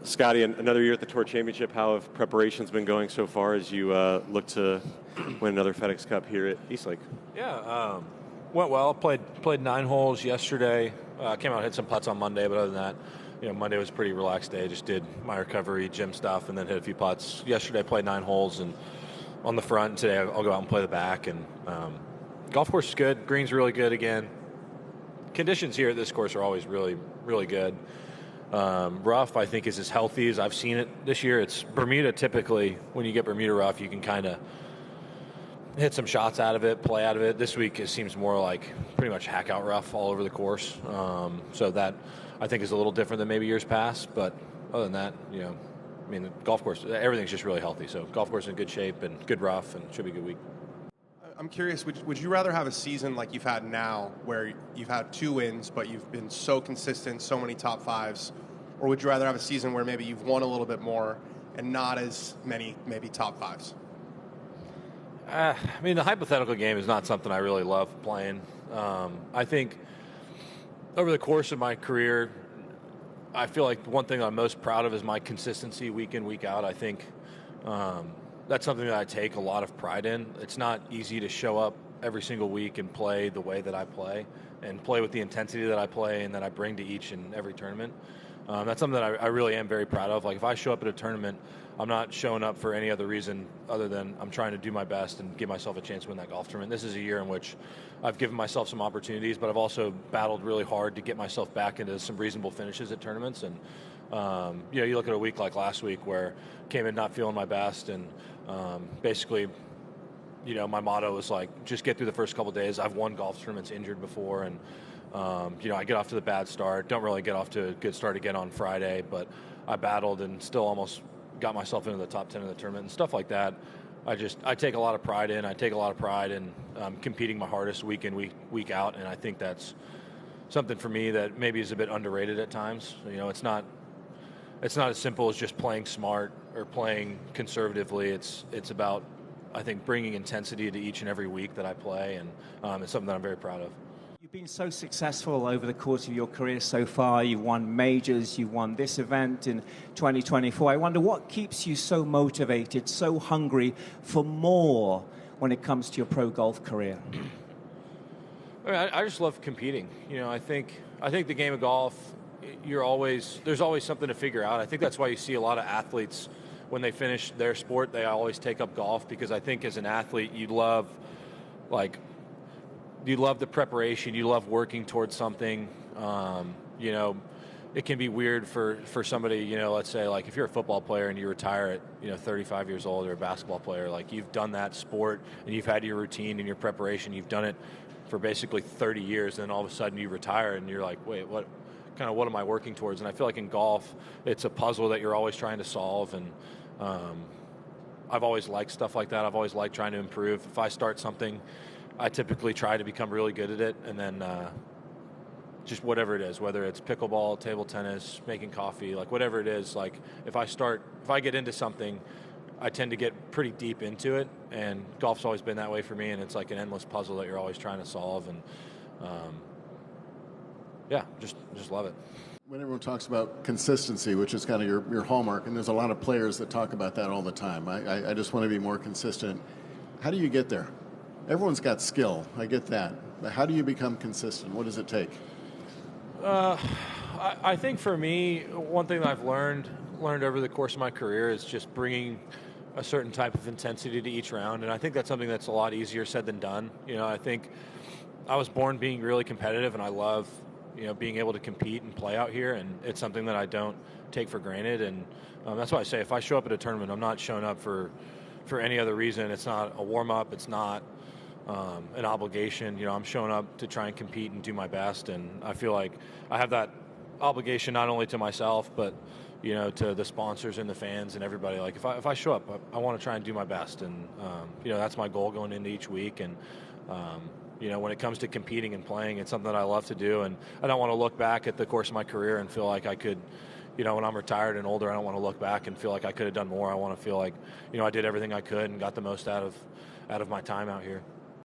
Scottie, another year at the Tour Championship. How have preparations been going so far as you look to win another FedEx Cup here at Eastlake? Yeah, went well. Played 9 holes yesterday. Came out, hit some putts on Monday, but other than that, Monday was a pretty relaxed day. Just did my recovery, gym stuff, and then hit a few putts. Yesterday, played 9 holes and on the front. And today, I'll go out and play the back. And golf course is good. Green's really good again. Conditions here at this course are always really, really good. Rough, I think, is as healthy as I've seen it this year. It's Bermuda. Typically, when you get Bermuda rough, you can kind of hit some shots out of it, play out of it. This week, it seems more like pretty much hack out rough all over the course. So that, I think, is a little different than maybe years past. But other than that, the golf course, everything's just really healthy. So golf course in good shape and good rough, and should be a good week. I'm curious, would you rather have a season like you've had now where you've had 2 wins, but you've been so consistent, so many top 5s, or would you rather have a season where maybe you've won a little bit more and not as many maybe top 5s? The hypothetical game is not something I really love playing. I think over the course of my career, I feel like one thing I'm most proud of is my consistency week in, week out. I think that's something that I take a lot of pride in. It's not easy to show up every single week and play the way that I play and play with the intensity that I play and that I bring to each and every tournament. That's something that I really am very proud of. Like, if I show up at a tournament, I'm not showing up for any other reason other than I'm trying to do my best and give myself a chance to win that golf tournament. This is a year in which I've given myself some opportunities, but I've also battled really hard to get myself back into some reasonable finishes at tournaments. And you look at a week like last week where I came in not feeling my best, and basically, my motto was like, just get through the first couple of days. I've won golf tournaments injured before, and I get off to the bad start. Don't really get off to a good start again on Friday, but I battled and still almost got myself into the top 10 of the tournament and stuff like that. I take a lot of pride in. I take a lot of pride in competing my hardest week in, week out, and I think that's something for me that maybe is a bit underrated at times. It's not as simple as just playing smart or playing conservatively. It's about, I think, bringing intensity to each and every week that I play, and it's something that I'm very proud of. You've been so successful over the course of your career so far. You've won majors, you've won this event in 2024. I wonder what keeps you so motivated, so hungry for more when it comes to your pro golf career? I just love competing. I think the game of golf, there's always something to figure out. I think that's why you see a lot of athletes, when they finish their sport, they always take up golf, because I think as an athlete, you love the preparation, you love working towards something. It can be weird for somebody, let's say, like, if you're a football player and you retire at 35 years old, or a basketball player, like, you've done that sport and you've had your routine and your preparation, you've done it for basically 30 years, and then all of a sudden you retire and you're like, wait, what am I working towards? And I feel like in golf, it's a puzzle that you're always trying to solve, and I've always liked stuff like that. I've always liked trying to improve. If I start something, I typically try to become really good at it, and then just whatever it is, whether it's pickleball, table tennis, making coffee, like whatever it is, like if I get into something, I tend to get pretty deep into it, and golf's always been that way for me, and it's like an endless puzzle that you're always trying to solve, and just love it. When everyone talks about consistency, which is kind of your hallmark, and there's a lot of players that talk about that all the time. I just want to be more consistent. How do you get there? Everyone's got skill, I get that. But how do you become consistent? What does it take? I think for me, one thing that I've learned over the course of my career is just bringing a certain type of intensity to each round, and I think that's something that's a lot easier said than done. I think I was born being really competitive, and I love being able to compete and play out here, and it's something that I don't take for granted, and that's why I say if I show up at a tournament, I'm not showing up for any other reason. It's not a warm-up, it's not an obligation. I'm showing up to try and compete and do my best, and I feel like I have that obligation not only to myself, but to the sponsors and the fans and everybody. Like, if I show up, I want to try and do my best, and that's my goal going into each week. And when it comes to competing and playing, it's something that I love to do, and I don't want to look back at the course of my career and feel like I could, when I'm retired and older, I don't want to look back and feel like I could have done more. I want to feel like I did everything I could and got the most out of my time out here.